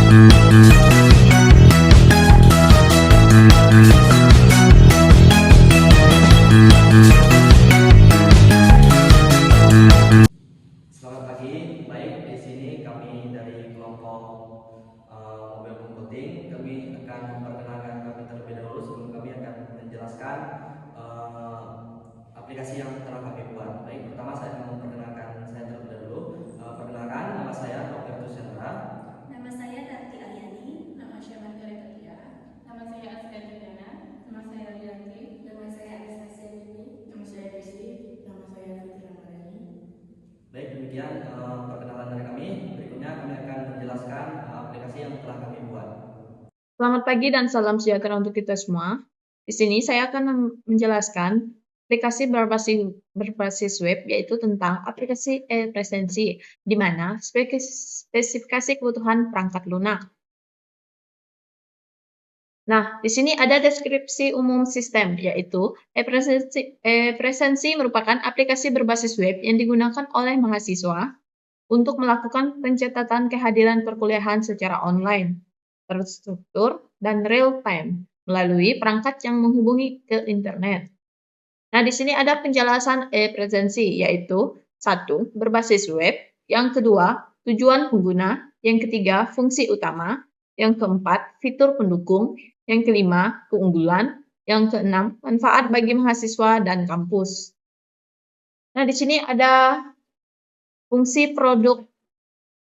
Selamat pagi, baik di sini kami dari kelompok mobil computing. Kami akan memperkenalkan kami terlebih dahulu sebelum kami akan menjelaskan eh, aplikasi yang telah kami buat. Baik, pertama saya akan memperkenalkan saya terlebih dahulu. Perkenalkan, nama saya Novianto Chandra. Nama saya Tarti Aryani. Nama saya Margaret Katia. Nama saya Aska Jordana. Nama saya Rianti. Nama saya Anastasia Dewi. Nama saya Desi. Nama saya Fitri Ramadhani. Baik, demikian perkenalan dari kami. Berikutnya kami akan menjelaskan aplikasi yang telah kami buat. Selamat pagi dan salam sejahtera untuk kita semua. Di sini saya akan menjelaskan aplikasi berbasis web, yaitu tentang aplikasi e-presensi, di mana spesifikasi kebutuhan perangkat lunak. Nah, di sini ada deskripsi umum sistem, yaitu e-presensi merupakan aplikasi berbasis web yang digunakan oleh mahasiswa untuk melakukan pencatatan kehadiran perkuliahan secara online, terstruktur, dan real-time melalui perangkat yang menghubungi ke internet. Nah, di sini ada penjelasan e-presensi, yaitu 1. Berbasis web, yang kedua, tujuan pengguna, yang ketiga, fungsi utama, yang keempat, fitur pendukung, yang kelima, keunggulan, yang keenam, manfaat bagi mahasiswa dan kampus. Nah, di sini ada fungsi produk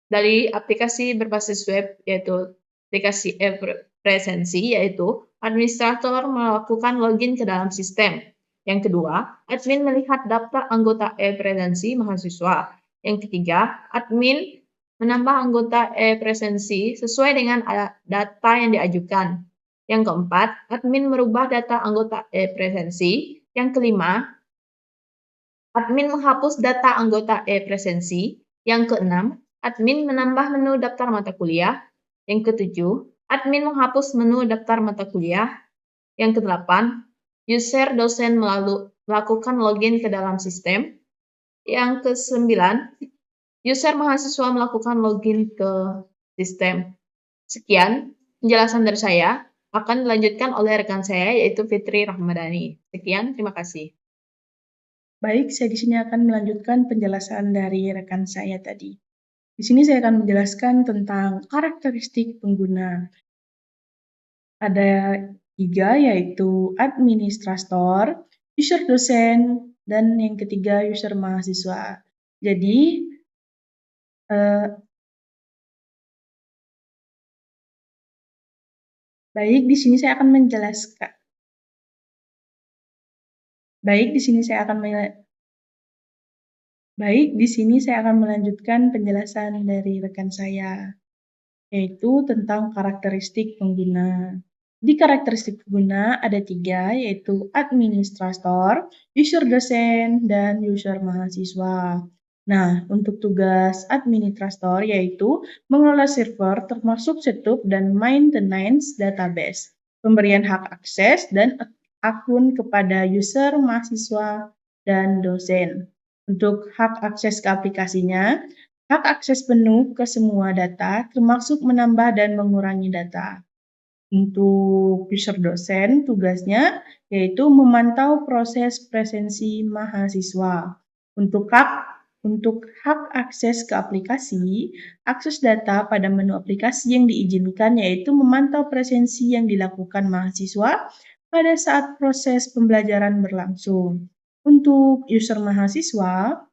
dari aplikasi berbasis web, yaitu aplikasi e-presensi, yaitu administrator melakukan login ke dalam sistem. Yang kedua, admin melihat daftar anggota e-presensi mahasiswa. Yang ketiga, admin menambah anggota e-presensi sesuai dengan data yang diajukan. Yang keempat, admin merubah data anggota e-presensi. Yang kelima, admin menghapus data anggota e-presensi. Yang keenam, admin menambah menu daftar mata kuliah. Yang ketujuh, admin menghapus menu daftar mata kuliah. Yang kedelapan, user dosen melakukan login ke dalam sistem. Yang kesembilan, user mahasiswa melakukan login ke sistem. Sekian penjelasan dari saya. Akan dilanjutkan oleh rekan saya, yaitu Fitri Ramadhani. Sekian, terima kasih. Baik, saya di sini akan melanjutkan penjelasan dari rekan saya tadi. Di sini saya akan menjelaskan tentang karakteristik pengguna. Ada 3, yaitu administrator, user dosen, dan yang ketiga user mahasiswa. Jadi, baik, di sini saya akan menjelaskan. Baik, di sini saya akan melanjutkan penjelasan dari rekan saya, yaitu tentang karakteristik pengguna. Di karakteristik pengguna ada 3, yaitu administrator, user dosen, dan user mahasiswa. Nah, untuk tugas administrator yaitu mengelola server termasuk setup dan maintenance database, pemberian hak akses dan akun kepada user, mahasiswa, dan dosen. Untuk hak akses ke aplikasinya, hak akses penuh ke semua data, termasuk menambah dan mengurangi data. Untuk user dosen, tugasnya yaitu memantau proses presensi mahasiswa. Untuk hak akses ke aplikasi, akses data pada menu aplikasi yang diizinkan yaitu memantau presensi yang dilakukan mahasiswa pada saat proses pembelajaran berlangsung. Untuk user mahasiswa,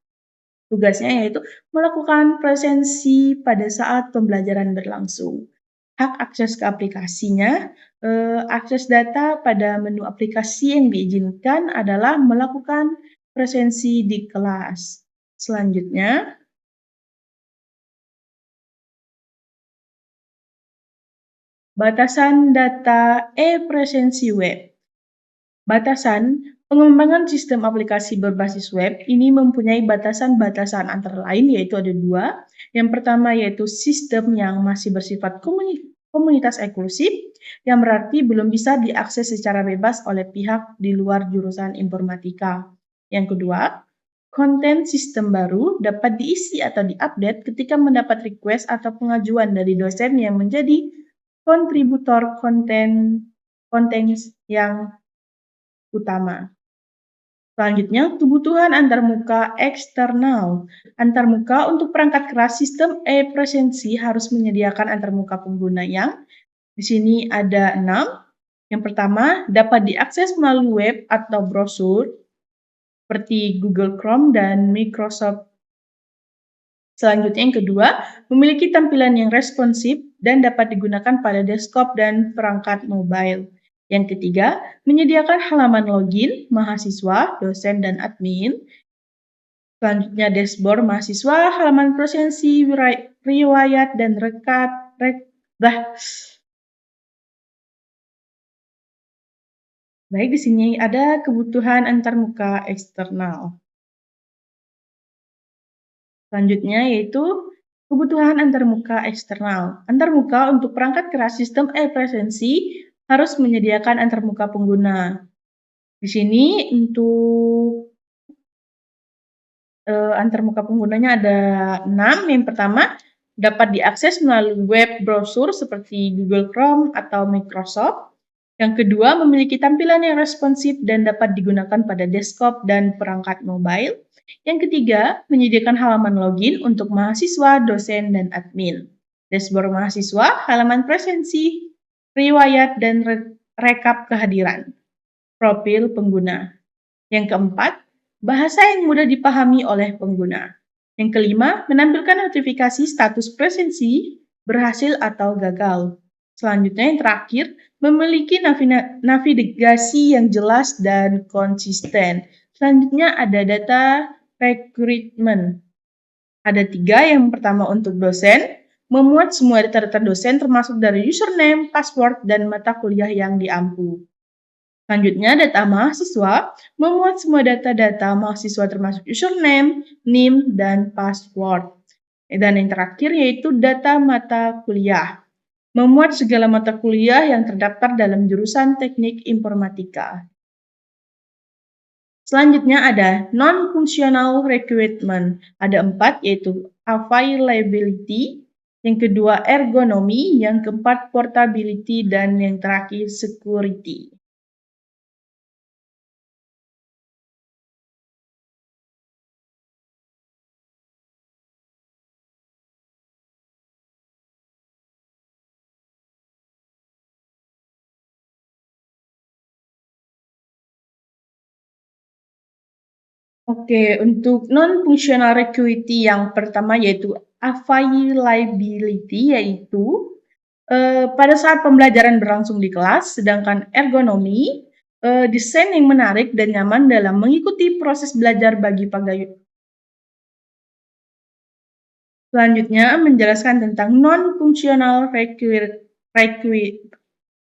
tugasnya yaitu melakukan presensi pada saat pembelajaran berlangsung. Hak akses ke aplikasinya, akses data pada menu aplikasi yang diizinkan adalah melakukan presensi di kelas. Selanjutnya, batasan data e-presensi web. Batasan pengembangan sistem aplikasi berbasis web ini mempunyai batasan-batasan antara lain, yaitu ada 2. Yang pertama yaitu sistem yang masih bersifat komunitas eksklusif, yang berarti belum bisa diakses secara bebas oleh pihak di luar jurusan informatika. Yang kedua, Konten sistem baru dapat diisi atau diupdate ketika mendapat request atau pengajuan dari dosen yang menjadi kontributor konten yang utama. Selanjutnya, kebutuhan antarmuka eksternal. Antarmuka untuk perangkat keras sistem e-presensi harus menyediakan antarmuka pengguna yang di sini ada 6. Yang pertama, dapat diakses melalui web atau brosur seperti Google Chrome dan Microsoft. Selanjutnya yang kedua, memiliki tampilan yang responsif dan dapat digunakan pada desktop dan perangkat mobile. Yang ketiga, menyediakan halaman login mahasiswa, dosen, dan admin. Selanjutnya dashboard mahasiswa, halaman presensi, riwayat, dan Baik, di sini ada kebutuhan antarmuka eksternal. Selanjutnya yaitu kebutuhan antarmuka eksternal. Antarmuka untuk perangkat keras sistem e-presensi harus menyediakan antarmuka pengguna. Di sini untuk antarmuka penggunanya ada 6. Yang pertama, dapat diakses melalui web browser seperti Google Chrome atau Microsoft. Yang kedua, memiliki tampilan yang responsif dan dapat digunakan pada desktop dan perangkat mobile. Yang ketiga, menyediakan halaman login untuk mahasiswa, dosen, dan admin. Dashboard mahasiswa, halaman presensi, riwayat, dan rekap kehadiran. Profil pengguna. Yang keempat, bahasa yang mudah dipahami oleh pengguna. Yang kelima, menampilkan notifikasi status presensi, berhasil atau gagal. Selanjutnya yang terakhir, memiliki navigasi yang jelas dan konsisten. Selanjutnya ada data recruitment. Ada 3, yang pertama untuk dosen, memuat semua data-data dosen termasuk dari username, password, dan mata kuliah yang diampu. Selanjutnya data mahasiswa, memuat semua data-data mahasiswa termasuk username, NIM, dan password. Dan yang terakhir yaitu data mata kuliah, memuat segala mata kuliah yang terdaftar dalam jurusan teknik informatika. Selanjutnya ada non-functional recruitment. Ada 4, yaitu availability, yang kedua ergonomi, yang keempat portability, dan yang terakhir security. Oke, untuk non-functional recruitment yang pertama yaitu availability, yaitu pada saat pembelajaran berlangsung di kelas, sedangkan ergonomi, desain yang menarik dan nyaman dalam mengikuti proses belajar bagi pegawai. Selanjutnya menjelaskan tentang non-functional recruitment.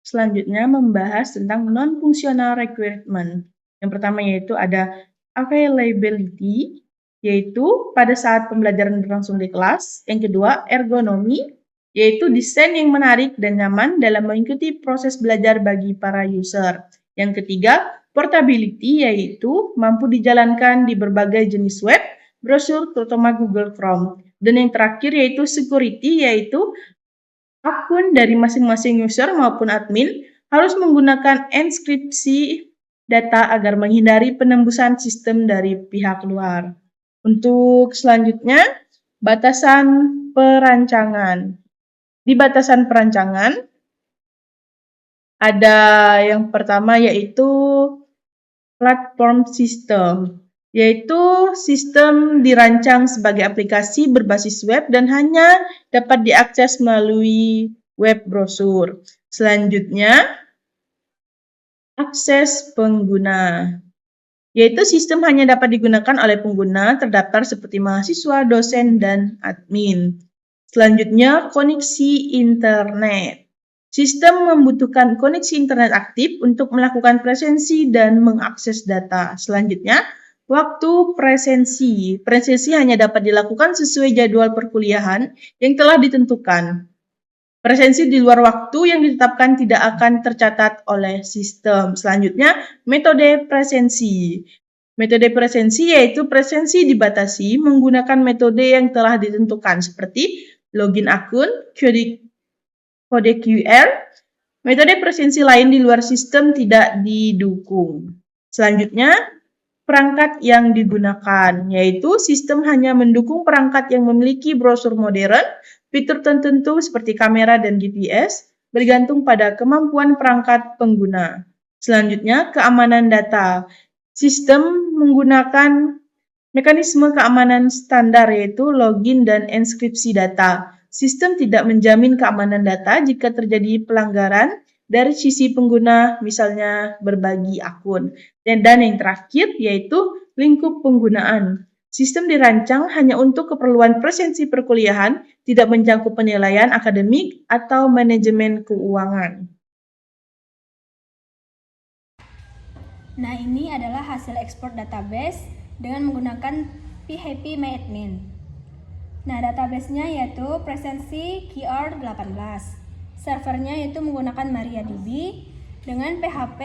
Selanjutnya membahas tentang non-functional recruitment. Yang pertama yaitu ada availability, yaitu pada saat pembelajaran berlangsung di kelas. Yang kedua, ergonomi, yaitu desain yang menarik dan nyaman dalam mengikuti proses belajar bagi para user. Yang ketiga, portability, yaitu mampu dijalankan di berbagai jenis web, browser, terutama Google Chrome. Dan yang terakhir yaitu security, yaitu akun dari masing-masing user maupun admin harus menggunakan enkripsi data agar menghindari penembusan sistem dari pihak luar. Untuk selanjutnya, batasan perancangan. Di batasan perancangan, ada yang pertama yaitu platform system, yaitu sistem dirancang sebagai aplikasi berbasis web dan hanya dapat diakses melalui web browser. Selanjutnya, akses pengguna, yaitu sistem hanya dapat digunakan oleh pengguna terdaftar seperti mahasiswa, dosen, dan admin. Selanjutnya, koneksi internet. Sistem membutuhkan koneksi internet aktif untuk melakukan presensi dan mengakses data. Selanjutnya, waktu presensi. Presensi hanya dapat dilakukan sesuai jadwal perkuliahan yang telah ditentukan. Presensi di luar waktu yang ditetapkan tidak akan tercatat oleh sistem. Selanjutnya, metode presensi. Metode presensi yaitu presensi dibatasi menggunakan metode yang telah ditentukan seperti login akun, kode QR. Metode presensi lain di luar sistem tidak didukung. Selanjutnya, perangkat yang digunakan, yaitu sistem hanya mendukung perangkat yang memiliki brosur modern, fitur tertentu seperti kamera dan GPS, bergantung pada kemampuan perangkat pengguna. Selanjutnya, keamanan data. Sistem menggunakan mekanisme keamanan standar yaitu login dan enskripsi data. Sistem tidak menjamin keamanan data jika terjadi pelanggaran dari sisi pengguna, misalnya berbagi akun. Dan yang terakhir yaitu lingkup penggunaan. Sistem dirancang hanya untuk keperluan presensi perkuliahan, tidak mencakup penilaian akademik atau manajemen keuangan. Nah, ini adalah hasil ekspor database dengan menggunakan phpMyAdmin. Nah, databasenya yaitu presensi QR18. Servernya yaitu menggunakan MariaDB dengan PHP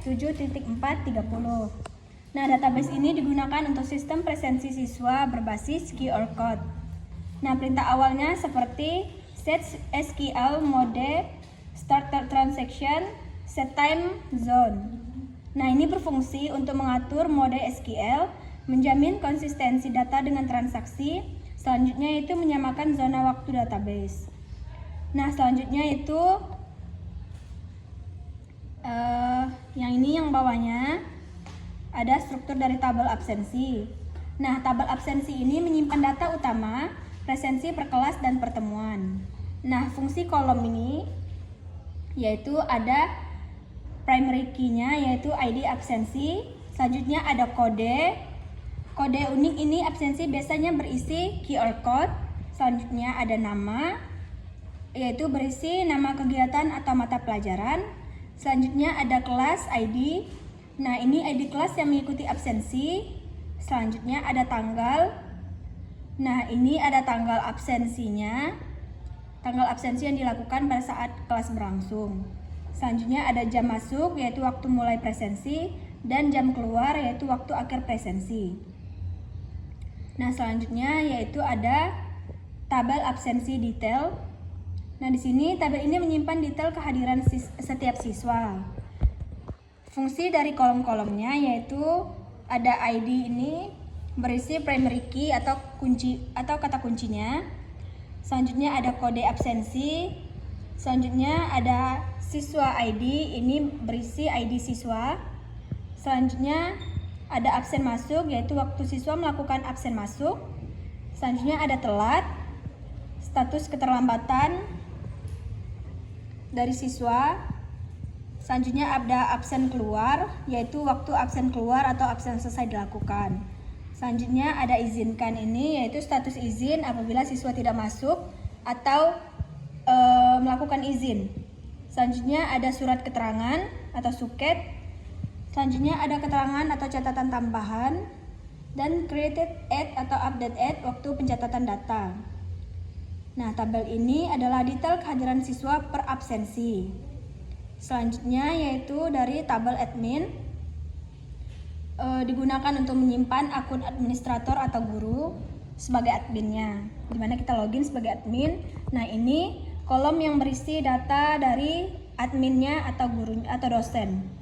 7.430. Nah, database ini digunakan untuk sistem presensi siswa berbasis QR code. Nah, perintah awalnya seperti set SQL mode, starter transaction, set time zone. Nah, ini berfungsi untuk mengatur mode SQL, menjamin konsistensi data dengan transaksi. Selanjutnya itu menyamakan zona waktu database. Nah, selanjutnya itu yang bawahnya ada struktur dari tabel absensi. Nah, tabel absensi ini menyimpan data utama, presensi per kelas dan pertemuan. Nah, fungsi kolom ini yaitu ada primary key-nya yaitu ID absensi. Selanjutnya ada kode. Kode unik ini absensi biasanya berisi QR code. Selanjutnya ada nama, yaitu berisi nama kegiatan atau mata pelajaran. Selanjutnya ada kelas ID. Nah, ini ID kelas yang mengikuti absensi. Selanjutnya ada tanggal. Nah, ini ada tanggal absensinya. Tanggal absensi yang dilakukan pada saat kelas berlangsung. Selanjutnya ada jam masuk yaitu waktu mulai presensi dan jam keluar yaitu waktu akhir presensi. Nah, selanjutnya yaitu ada tabel absensi detail. Nah, di sini tabel ini menyimpan detail kehadiran setiap siswa. Fungsi dari kolom-kolomnya yaitu ada ID ini berisi primary key atau kunci atau kata kuncinya. Selanjutnya ada kode absensi. Selanjutnya ada siswa ID, ini berisi ID siswa. Selanjutnya ada absen masuk, yaitu waktu siswa melakukan absen masuk. Selanjutnya ada telat, status keterlambatan dari siswa. Selanjutnya ada absen keluar, yaitu waktu absen keluar atau absen selesai dilakukan. Selanjutnya ada izinkan ini, yaitu status izin apabila siswa tidak masuk atau melakukan izin. Selanjutnya ada surat keterangan atau suket. Selanjutnya ada keterangan atau catatan tambahan dan created at atau update at waktu pencatatan data. Nah, tabel ini adalah detail kehadiran siswa per absensi. Selanjutnya yaitu dari tabel admin, digunakan untuk menyimpan akun administrator atau guru sebagai adminnya, dimana kita login sebagai admin. Nah, ini kolom yang berisi data dari adminnya atau gurunya atau dosen.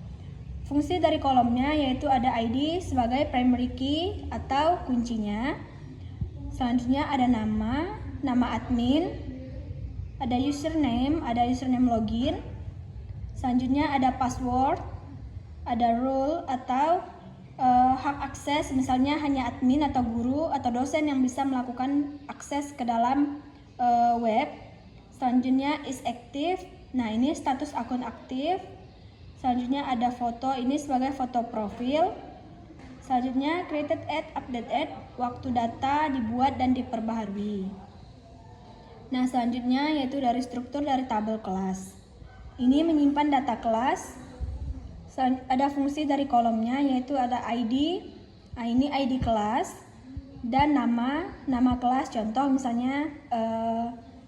Fungsi dari kolomnya yaitu ada ID sebagai primary key atau kuncinya. Selanjutnya ada nama admin, ada username login. Selanjutnya ada password, ada role atau hak akses, misalnya hanya admin atau guru atau dosen yang bisa melakukan akses ke dalam web. Selanjutnya is active. Nah, ini status akun aktif. Selanjutnya ada foto, ini sebagai foto profil. Selanjutnya created at, update at, waktu data dibuat dan diperbaharui. Nah, selanjutnya yaitu dari struktur dari tabel kelas. Ini menyimpan data kelas. Ada fungsi dari kolomnya yaitu ada ID. Nah, ini ID kelas dan nama kelas. Contoh misalnya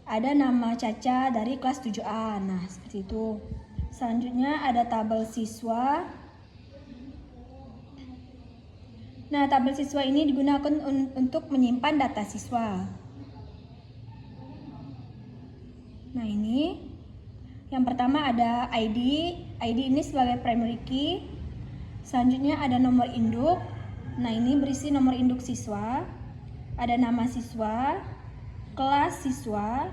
ada nama Caca dari kelas 7A. Nah, seperti itu. Selanjutnya ada tabel siswa. Nah, tabel siswa ini digunakan untuk menyimpan data siswa. Nah, ini yang pertama ada ID. ID ini sebagai primary key. Selanjutnya ada nomor induk. Nah, ini berisi nomor induk siswa. Ada nama siswa, kelas siswa,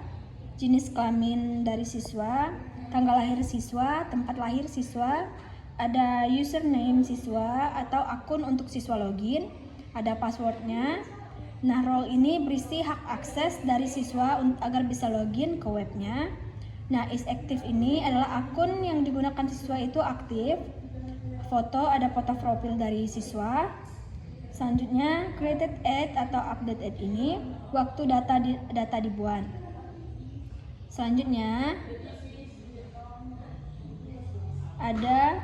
jenis kelamin dari siswa, tanggal lahir siswa, tempat lahir siswa, ada username siswa atau akun untuk siswa login, ada passwordnya. Nah, role ini berisi hak akses dari siswa agar bisa login ke webnya. Nah, is active ini adalah akun yang digunakan siswa itu aktif. Foto, ada foto profil dari siswa. Selanjutnya, created at atau update at ini waktu data dibuat. Selanjutnya, ada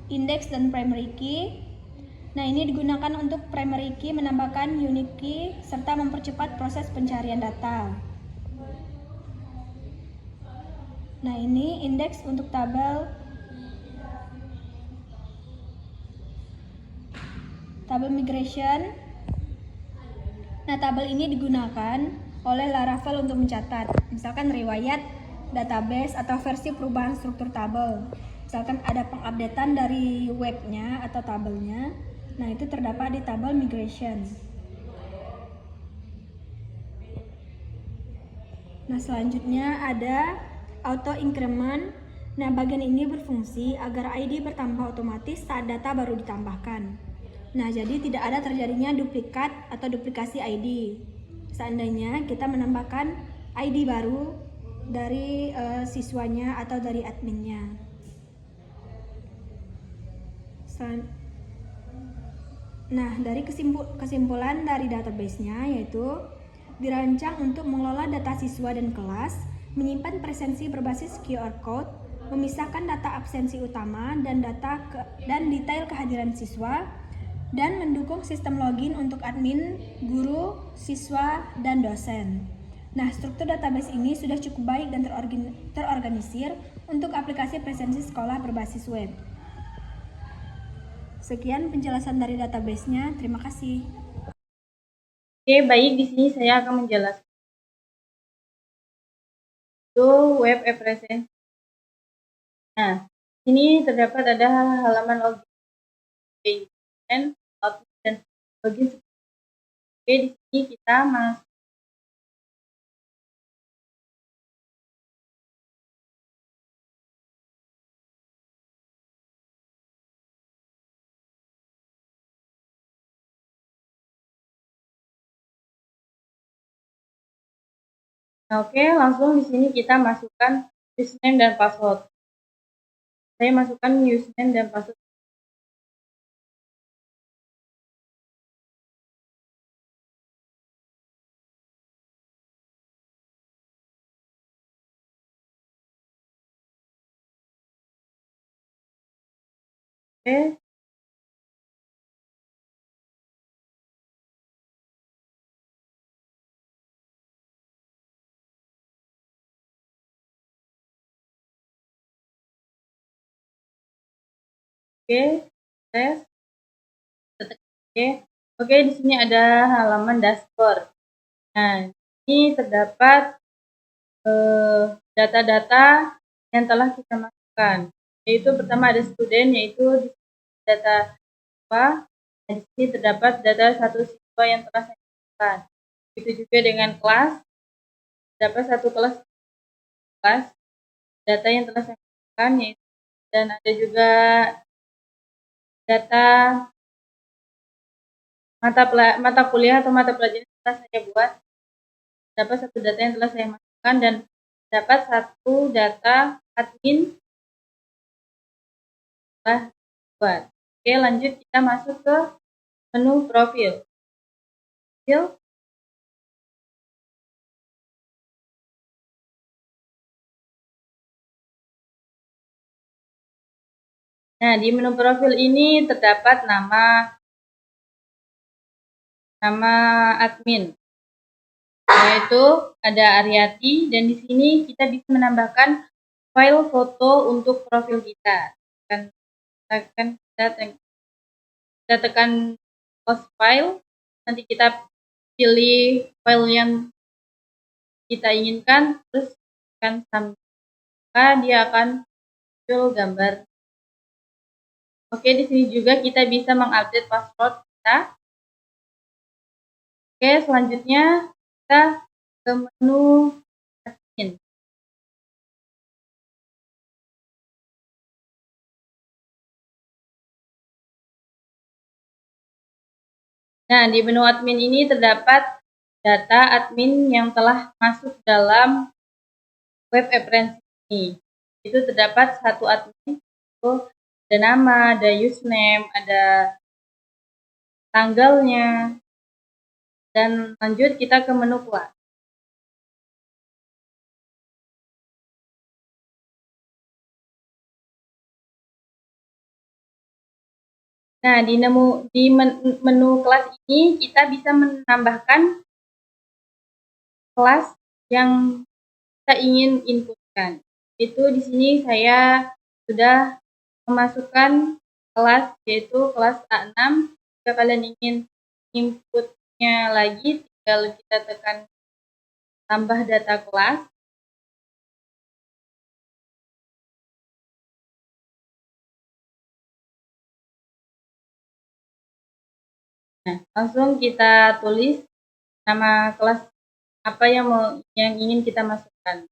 index dan primary key. Nah, ini digunakan untuk primary key menambahkan unique key serta mempercepat proses pencarian data. Nah, ini index untuk tabel migration. Nah, tabel ini digunakan oleh Laravel untuk mencatat, misalkan riwayat database atau versi perubahan struktur tabel. Misalkan ada pengupdatean dari webnya atau tabelnya. Nah, itu terdapat di tabel migration. Nah, selanjutnya ada auto increment. Nah, bagian ini berfungsi agar ID bertambah otomatis saat data baru ditambahkan. Nah, jadi tidak ada terjadinya duplikat atau duplikasi ID. Seandainya kita menambahkan ID baru dari siswanya atau dari adminnya. Nah, dari kesimpulan dari database-nya yaitu dirancang untuk mengelola data siswa dan kelas, menyimpan presensi berbasis QR code, memisahkan data absensi utama dan detail kehadiran siswa, dan mendukung sistem login untuk admin, guru, siswa, dan dosen. Nah, struktur database ini sudah cukup baik dan terorganisir untuk aplikasi presensi sekolah berbasis web. Sekian penjelasan dari database-nya. Terima kasih. Oke, baik, di sini saya akan menjelaskan itu web presensi. Nah, ini terdapat ada halaman login dan login. Oke, di sini kita masuk. Nah, oke, langsung di sini kita masukkan username dan password. Saya masukkan username dan password. Oke. Oke, tes. Oke. Oke, di sini ada halaman dashboard. Nah, ini terdapat data-data yang telah kita masukkan. Yaitu pertama ada student, yaitu data siswa. Dan di sini terdapat data satu siswa yang telah saya masukkan. Begitu juga dengan kelas. Terdapat satu kelas data yang telah saya masukkan, yaitu, dan ada juga data mata kuliah atau mata pelajaran yang telah saya buat. Dapat satu data yang telah saya masukkan dan dapat satu data admin telah buat. Oke, lanjut kita masuk ke menu profil. Nah, di menu profil ini terdapat nama admin, yaitu ada Aryati, dan di sini kita bisa menambahkan file foto untuk profil kita. Kita kita tekan close file, nanti kita pilih file yang kita inginkan, terus tekan submit, maka dia akan muncul gambar. Oke, di sini juga kita bisa mengupdate password kita. Oke, selanjutnya kita ke menu admin. Nah, di menu admin ini terdapat data admin yang telah masuk dalam web apprehensi ini. Itu terdapat satu admin, itu ada nama, ada username, ada tanggalnya, dan lanjut kita ke menu kelas. Nah, di menu kelas ini kita bisa menambahkan kelas yang kita ingin inputkan. Itu di sini saya sudah memasukkan kelas, yaitu kelas A6. Jika kalian ingin inputnya lagi, tinggal kita tekan tambah data kelas. Nah, langsung kita tulis nama kelas apa yang ingin kita masukkan.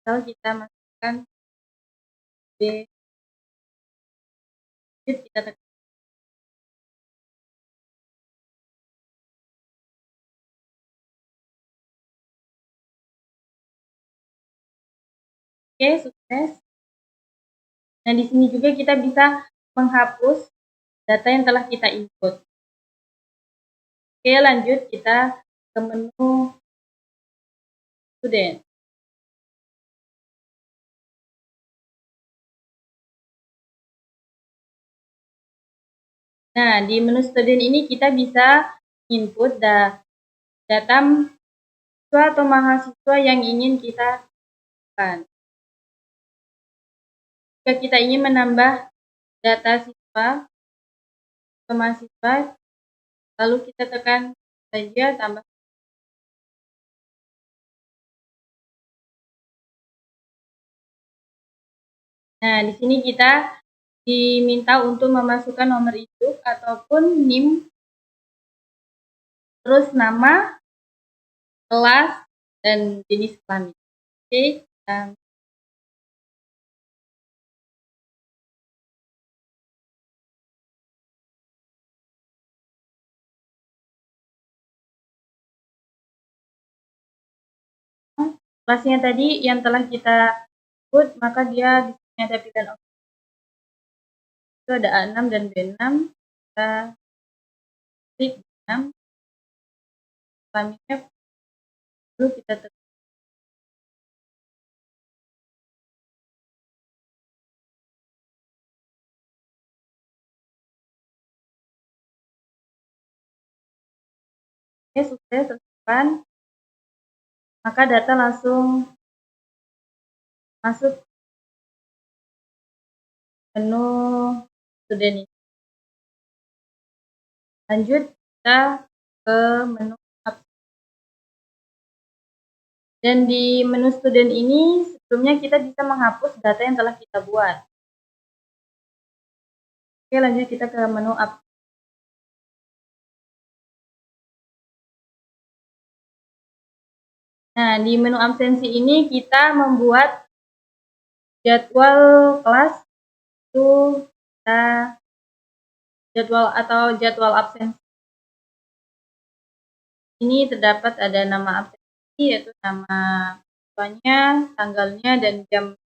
Misal kita masukkan B, kita tekan. Oke, sukses. Nah, di sini juga kita bisa menghapus data yang telah kita input. Oke, lanjut kita ke menu student. Nah, di menu student ini kita bisa input data siswa atau mahasiswa yang ingin kita masukkan. Jika kita ingin menambah data siswa atau mahasiswa, lalu kita tekan saja tambah. Nah, di sini kita diminta untuk memasukkan nomor induk ataupun NIM, terus nama, kelas, dan jenis kelamin. Oke, kelasnya tadi yang telah kita sebut, maka dia di sini ada pilihan opsi. Itu ada A6 dan B6. Kita klik B6, kelaminnya, lalu kita tekan. Oke, sukses, tekan. Maka data langsung masuk menu student ini. Lanjut kita ke menu absen. Dan di menu student ini sebelumnya kita bisa menghapus data yang telah kita buat. Oke, lanjut kita ke menu absen. Nah, di menu absensi ini kita membuat jadwal kelas, itu kita jadwal absensi. Ini terdapat ada nama absensi, yaitu nama siswanya, tanggalnya, dan jam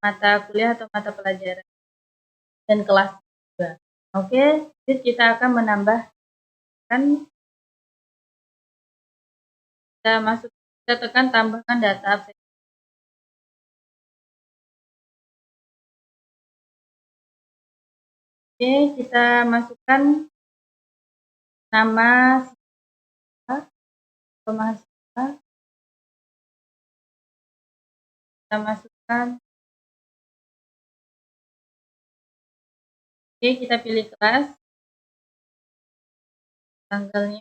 mata kuliah atau mata pelajaran, dan kelas juga. Oke, jadi kita akan menambahkan, kita tekan tambahkan data absensi. Oke, kita masukkan nama siswa atau mahasiswa. Kita masukkan Oke, kita pilih kelas, tanggalnya.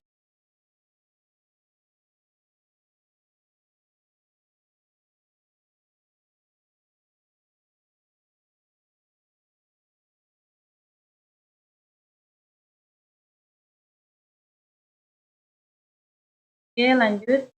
Oke, lanjut.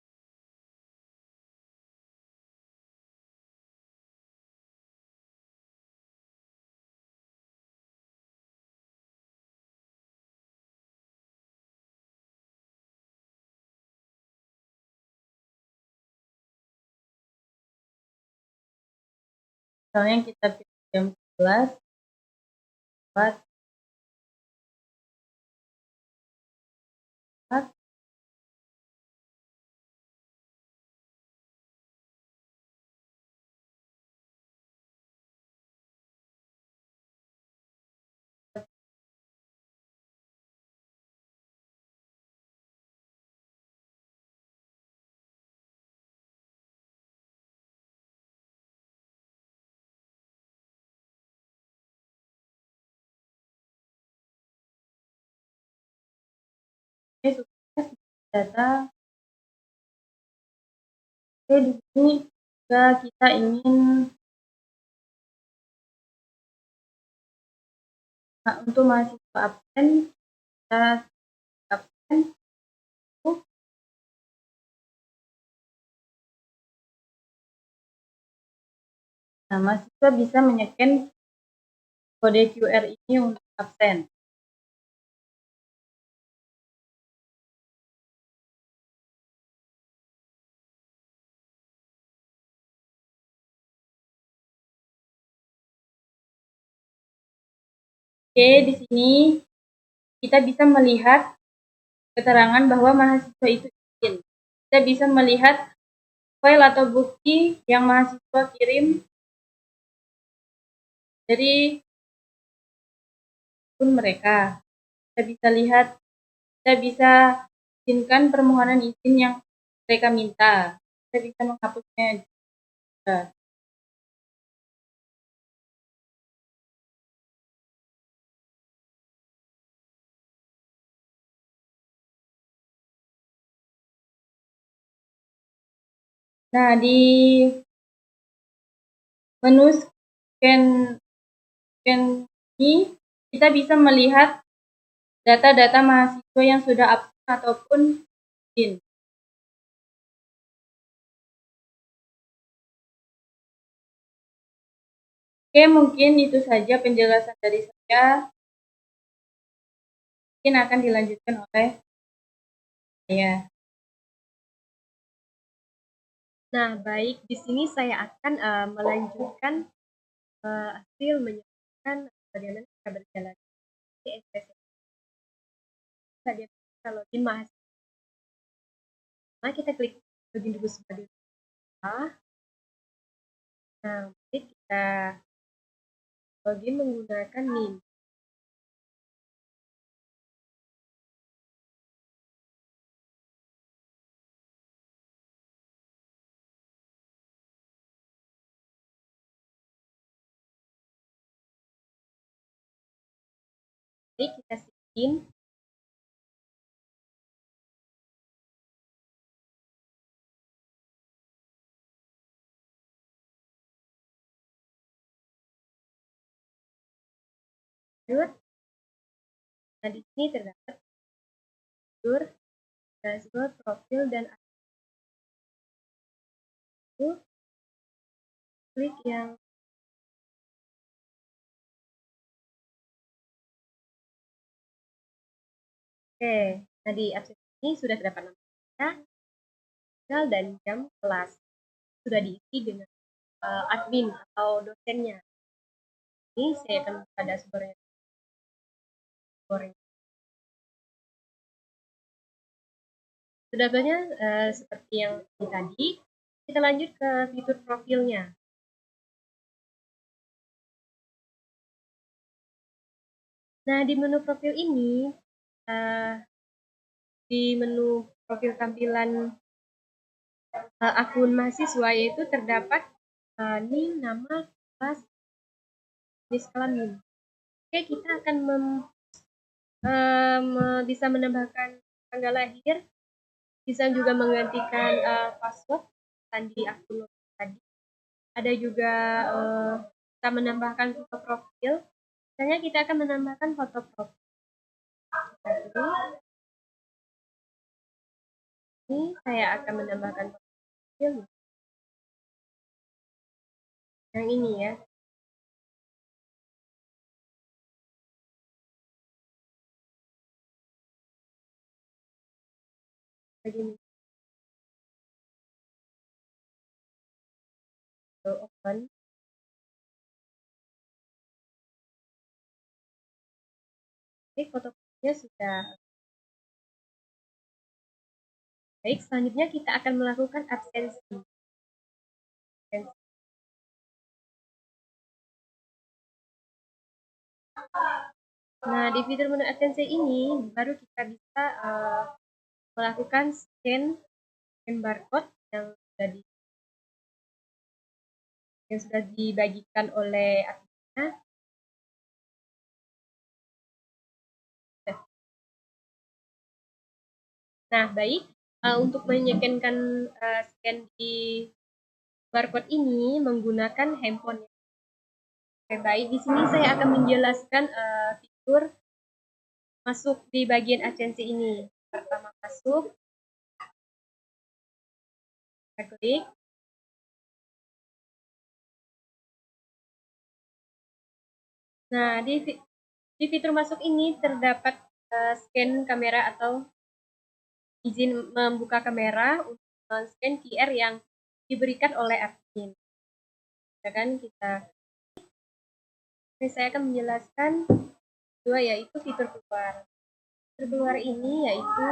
Misalnya kita pilih jam 11 buat 4. Oke, sukses data. Oke, di sini jika kita ingin untuk mahasiswa absen, kita absen. Nah, mahasiswa bisa menyeken kode QR ini untuk absen. Oke, di sini kita bisa melihat keterangan bahwa mahasiswa itu izin. Kita bisa melihat file atau bukti yang mahasiswa kirim dari akun mereka. Kita bisa lihat, kita bisa izinkan permohonan izin yang mereka minta. Kita bisa menghapusnya juga. Nah, di menu scan ini kita bisa melihat data-data mahasiswa yang sudah absen ataupun izin. Oke, mungkin itu saja penjelasan dari saya. Mungkin akan dilanjutkan oleh saya. Nah, baik, di sini saya akan melanjutkan hasil menjelaskan bagaimana cara berjalan di ekspresi. Bagaimana kita login mahasiswa. Nah, kita klik login dulu sebagai mahasiswa. Nah, baik, kita login menggunakan NIM. Baik, kita sign. Nah, di sini terdapat fitur, dashboard, profil, dan itu klik yang oke. Nah, di absen ini sudah terdapat nama saya, tanggal dan jam kelas. Sudah diisi dengan admin atau dosennya. Ini saya akan buka dashboardnya. Dashboardnya seperti yang tadi. Kita lanjut ke fitur profilnya. Nah, di menu profil ini, di menu profil tampilan akun mahasiswa yaitu terdapat NIM, nama, kelas, jenis kelamin. Oke, kita akan bisa menambahkan tanggal lahir, bisa juga menggantikan password sandi akun tadi. Ada juga kita menambahkan foto profil. Misalnya kita akan menambahkan foto profil. Ini saya akan menambahkan foto profil yang ini ya. Begini. Open. Oke, fotonya sudah. Baik, selanjutnya kita akan melakukan absensi. Nah, di fitur menu absensi ini baru kita bisa melakukan scan barcode yang sudah dibagikan oleh adminnya. Nah, baik. Untuk menyekenkan scan di barcode ini menggunakan handphone. Oke, baik. Di sini saya akan menjelaskan fitur masuk di bagian absensi ini. Pertama masuk, kita klik. Nah, di fitur masuk ini terdapat scan kamera atau izin membuka kamera untuk scan QR yang diberikan oleh admin. Misalkan kita, saya akan menjelaskan dua, yaitu fitur keluar. Fitur keluar ini yaitu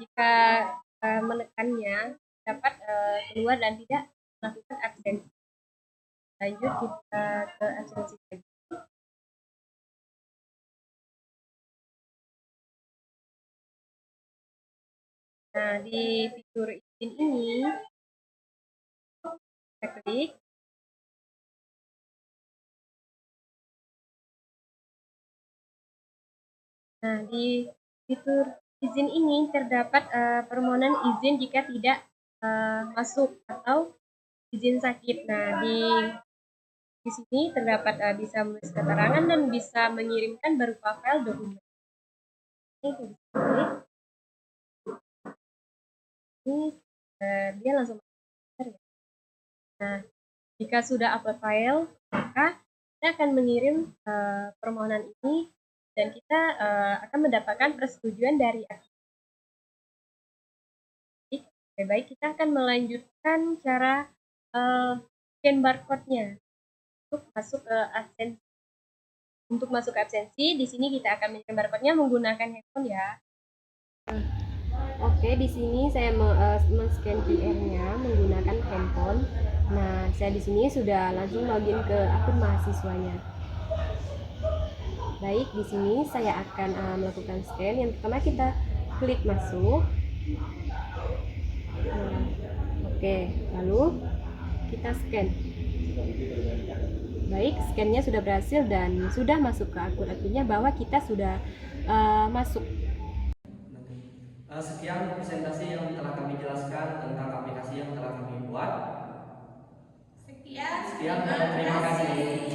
jika menekannya dapat keluar dan tidak melakukan absensi. Lanjut kita ke absensi lagi. Nah, di fitur izin ini kita klik. Nah, di fitur izin ini terdapat permohonan izin jika tidak masuk atau izin sakit. Nah, di sini terdapat bisa menulis keterangan dan bisa mengirimkan berupa file dokumen. Ini dia langsung masuk. Nah, jika sudah upload file, maka kita akan mengirim permohonan ini dan kita akan mendapatkan persetujuan dari admin. Oke, baik, kita akan melanjutkan cara scan barcode-nya untuk masuk ke absensi. Untuk masuk ke absensi, di sini kita akan men-scan barcode-nya menggunakan handphone ya. Oke, di sini saya men-scan QR-nya menggunakan handphone. Nah, saya di sini sudah langsung login ke akun mahasiswanya. Baik, di sini saya akan melakukan scan. Yang pertama kita klik masuk. Nah, oke, lalu kita scan. Baik, scan-nya sudah berhasil dan sudah masuk ke akun adminnya bahwa kita sudah masuk. Sekian presentasi yang telah kami jelaskan tentang aplikasi yang telah kami buat. Sekian, Sekian dan terima kasih.